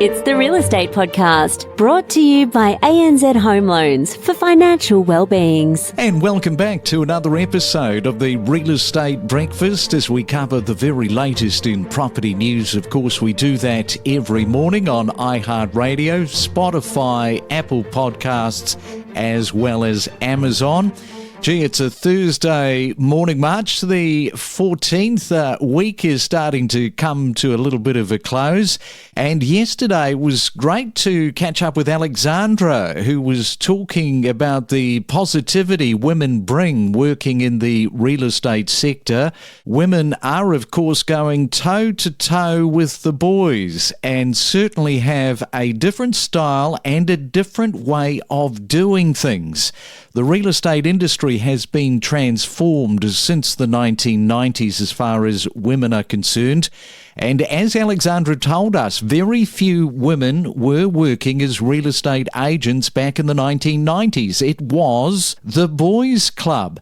It's the Real Estate Podcast, brought to you by ANZ Home Loans for financial well-beings. And welcome back to another episode of the Real Estate Breakfast as we cover the very latest in property news. Of course, we do that every morning on iHeartRadio, Spotify, Apple Podcasts, as well as Amazon. Gee, it's a Thursday morning, March the 14th. Week is starting to come to a little bit of a close. And yesterday was great to catch up with Alexandra, who was talking about the positivity women bring working in the real estate sector. Women are, of course, going toe-to-toe with the boys and certainly have a different style and a different way of doing things. The real estate industry has been transformed since the 1990s as far as women are concerned. And as Alexandra told us, very few women were working as real estate agents back in the 1990s. It was the boys' club.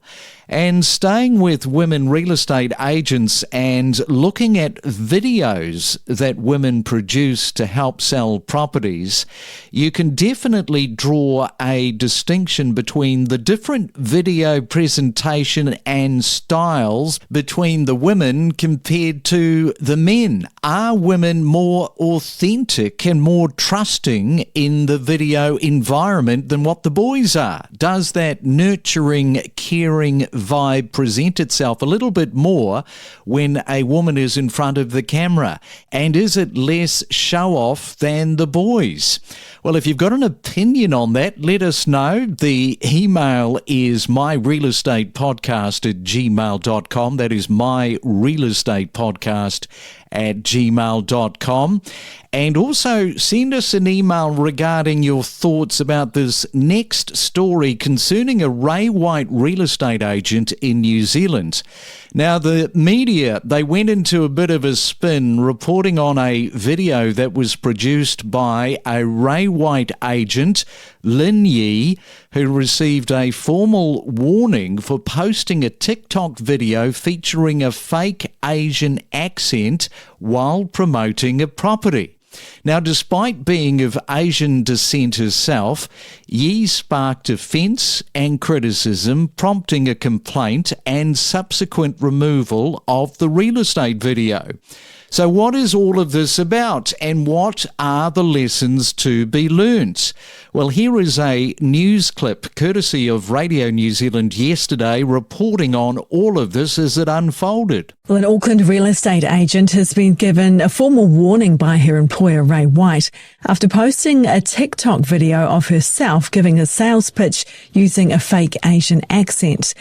And staying with women real estate agents and looking at videos that women produce to help sell properties, you can definitely draw a distinction between the different video presentation and styles between the women compared to the men. Are women more authentic and more trusting in the video environment than what the boys are? Does that nurturing, caring vibe present itself a little bit more when a woman is in front of the camera? And is it less show-off than the boys? Well, if you've got an opinion on that, let us know. The email is myrealestatepodcast@gmail.com. That is myrealestatepodcast@gmail.com. And also send us an email regarding your thoughts about this next story concerning a Ray White real estate agent in New Zealand. Now, the media, they went into a bit of a spin reporting on a video that was produced by a Ray White agent, Lin Yi, who received a formal warning for posting a TikTok video featuring a fake Asian accent while promoting a property. Now, despite being of Asian descent herself, Yi sparked offence and criticism, prompting a complaint and subsequent removal of the real estate video. So what is all of this about, and what are the lessons to be learnt? Well, here is a news clip courtesy of Radio New Zealand yesterday reporting on all of this as it unfolded. Well, an Auckland real estate agent has been given a formal warning by her employer, Ray White, after posting a TikTok video of herself giving a sales pitch using a fake Asian accent.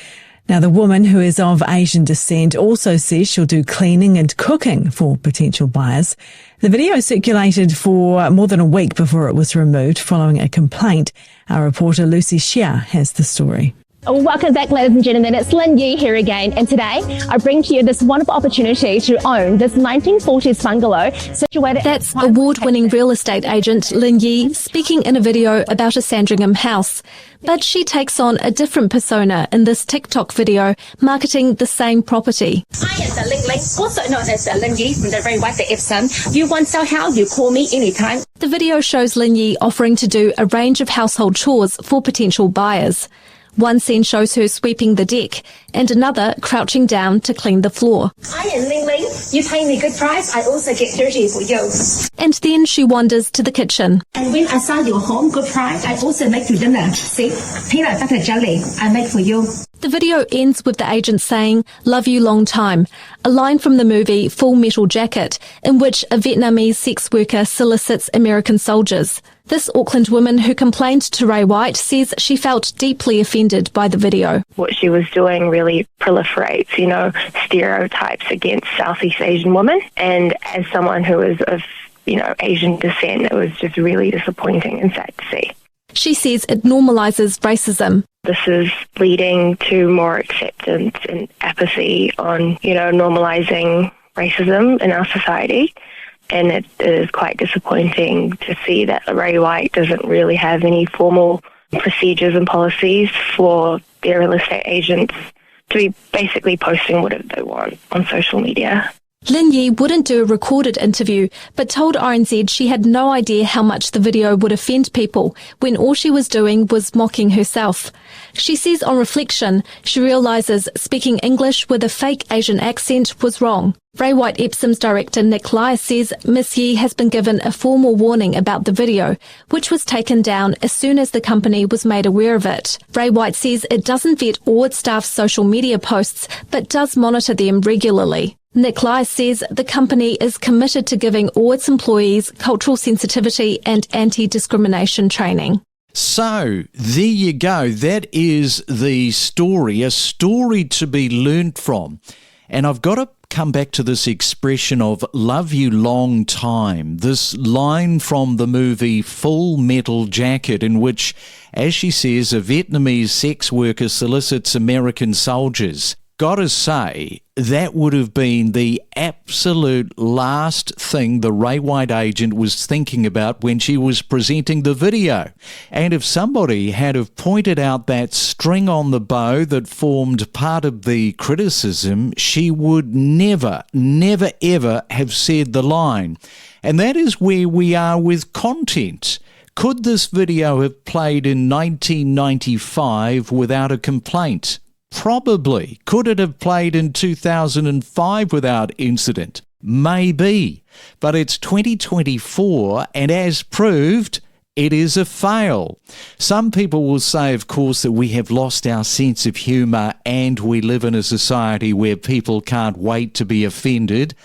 Now, the woman, who is of Asian descent, also says she'll do cleaning and cooking for potential buyers. The video circulated for more than a week before it was removed following a complaint. Our reporter Lucy Shea has the story. Welcome back, ladies and gentlemen. It's Lin Yi here again, and today I bring to you this wonderful opportunity to own this 1940s bungalow situated... That's award-winning real estate agent Lin Yi speaking in a video about a Sandringham house. But she takes on a different persona in this TikTok video, marketing the same property. I am the Ling Ling, also known as Lin Yi from the Ray White the Epson. You want sell house, you call me anytime. The video shows Lin Yi offering to do a range of household chores for potential buyers. One scene shows her sweeping the deck, and another crouching down to clean the floor. I am Ling Ling. You pay me good price, I also get dirty for you. And then she wanders to the kitchen. And when I sell your home good price, I also make you dinner. See, peanut butter jelly, I make for you. The video ends with the agent saying, "Love you long time," a line from the movie Full Metal Jacket, in which a Vietnamese sex worker solicits American soldiers. This Auckland woman who complained to Ray White says she felt deeply offended by the video. What she was doing really proliferates, stereotypes against Southeast Asian women. And as someone who is of, Asian descent, it was just really disappointing and sad to see. She says it normalises racism. This is leading to more acceptance and apathy on, normalising racism in our society. And it is quite disappointing to see that Ray White doesn't really have any formal procedures and policies for their real estate agents to be basically posting whatever they want on social media. Lin Yi wouldn't do a recorded interview, but told RNZ she had no idea how much the video would offend people when all she was doing was mocking herself. She says on reflection, she realises speaking English with a fake Asian accent was wrong. Ray White Epsom's director Nick Lye says Miss Yi has been given a formal warning about the video, which was taken down as soon as the company was made aware of it. Ray White says it doesn't vet all its staff's social media posts, but does monitor them regularly. Nick Lye says the company is committed to giving all its employees cultural sensitivity and anti-discrimination training. So, there you go. That is the story, a story to be learnt from. And I've got to come back to this expression of love you long time, this line from the movie Full Metal Jacket, in which, as she says, a Vietnamese sex worker solicits American soldiers. Gotta say, that would have been the absolute last thing the Ray White agent was thinking about when she was presenting the video. And if somebody had have pointed out that string on the bow that formed part of the criticism, she would never, ever have said the line. And that is where we are with content. Could this video have played in 1995 without a complaint? Probably. Could it have played in 2005 without incident? Maybe. But it's 2024, and as proved, it is a fail. Some people will say, of course, that we have lost our sense of humour and we live in a society where people can't wait to be offended.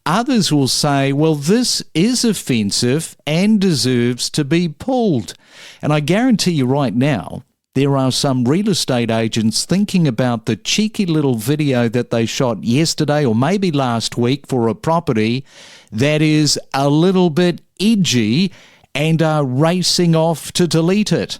Others will say, well, this is offensive and deserves to be pulled. And I guarantee you right now, there are some real estate agents thinking about the cheeky little video that they shot yesterday or maybe last week for a property that is a little bit edgy and are racing off to delete it.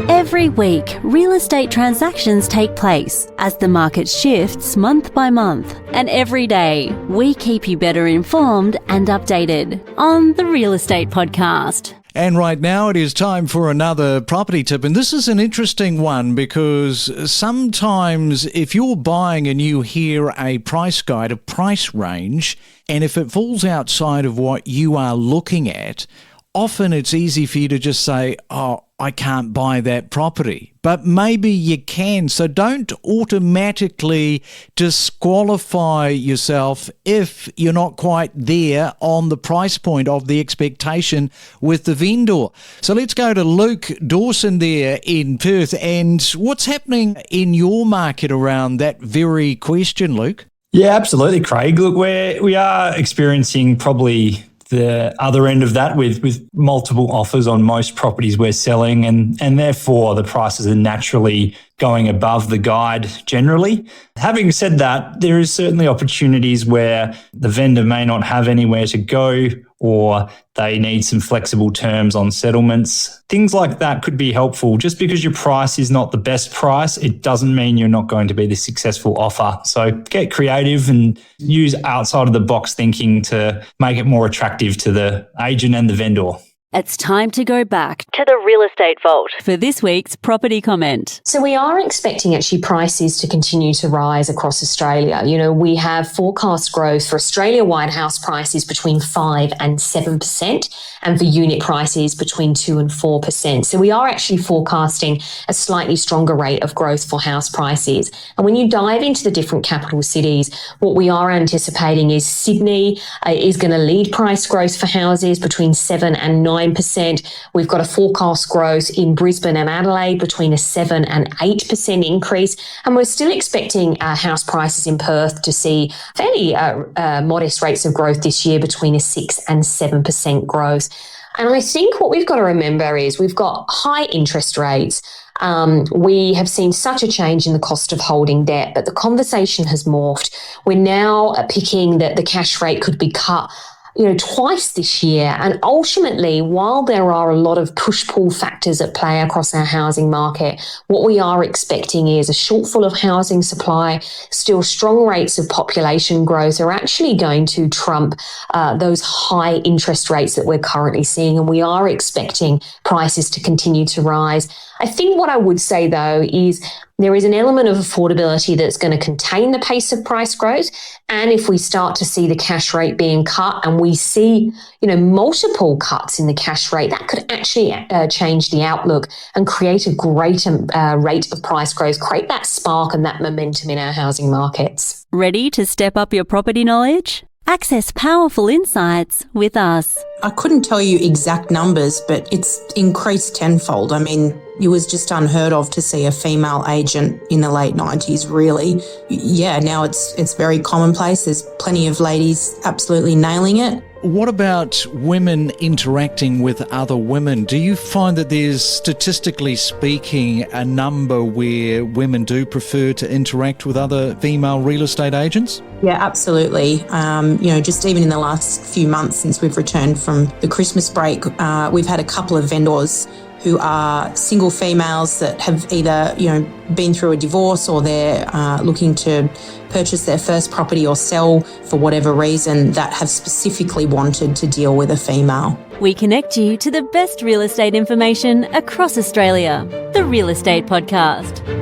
Every week, real estate transactions take place as the market shifts month by month. And every day, we keep you better informed and updated on the Real Estate Podcast. And right now it is time for another property tip. And this is an interesting one because sometimes if you're buying and you hear a price guide, a price range, and if it falls outside of what you are looking at, often it's easy for you to just say, oh, I can't buy that property. But maybe you can. So don't automatically disqualify yourself if you're not quite there on the price point of the expectation with the vendor. So let's go to Luke Dawson there in Perth. And what's happening in your market around that very question, Luke? Yeah, absolutely, Craig. Look, we are experiencing probably the other end of that with multiple offers on most properties we're selling, and therefore the prices are naturally going above the guide generally. Having said that, there is certainly opportunities where the vendor may not have anywhere to go or they need some flexible terms on settlements. Things like that could be helpful. Just because your price is not the best price, it doesn't mean you're not going to be the successful offer. So get creative and use outside of the box thinking to make it more attractive to the agent and the vendor. It's time to go back to the Real Estate Vault for this week's property comment. So we are expecting actually prices to continue to rise across Australia. You know, we have forecast growth for Australia-wide house prices between 5 and 7%, and for unit prices between 2 and 4%. So we are actually forecasting a slightly stronger rate of growth for house prices. And when you dive into the different capital cities, what we are anticipating is Sydney is going to lead price growth for houses between 7 and 9%. We've got a forecast growth in Brisbane and Adelaide between a 7 and 8% increase. And we're still expecting house prices in Perth to see fairly modest rates of growth this year between a 6 and 7% growth. And I think what we've got to remember is we've got high interest rates. We have seen such a change in the cost of holding debt, but the conversation has morphed. We're now picking that the cash rate could be cut twice this year. And ultimately, while there are a lot of push-pull factors at play across our housing market, what we are expecting is a shortfall of housing supply. Still, strong rates of population growth are actually going to trump those high interest rates that we're currently seeing. And we are expecting prices to continue to rise. I think what I would say, though, is there is an element of affordability that's going to contain the pace of price growth. And if we start to see the cash rate being cut and we see, multiple cuts in the cash rate, that could actually change the outlook and create a greater rate of price growth, create that spark and that momentum in our housing markets. Ready to step up your property knowledge? Access powerful insights with us. I couldn't tell you exact numbers, but it's increased tenfold. I mean, it was just unheard of to see a female agent in the late 90s, really. Yeah, now it's very commonplace. There's plenty of ladies absolutely nailing it. What about women interacting with other women? Do you find that there's, statistically speaking, a number where women do prefer to interact with other female real estate agents? Yeah, absolutely. Just even in the last few months since we've returned from the Christmas break, we've had a couple of vendors who are single females that have either, been through a divorce or they're looking to purchase their first property or sell for whatever reason, that have specifically wanted to deal with a female. We connect you to the best real estate information across Australia. The Real Estate Podcast.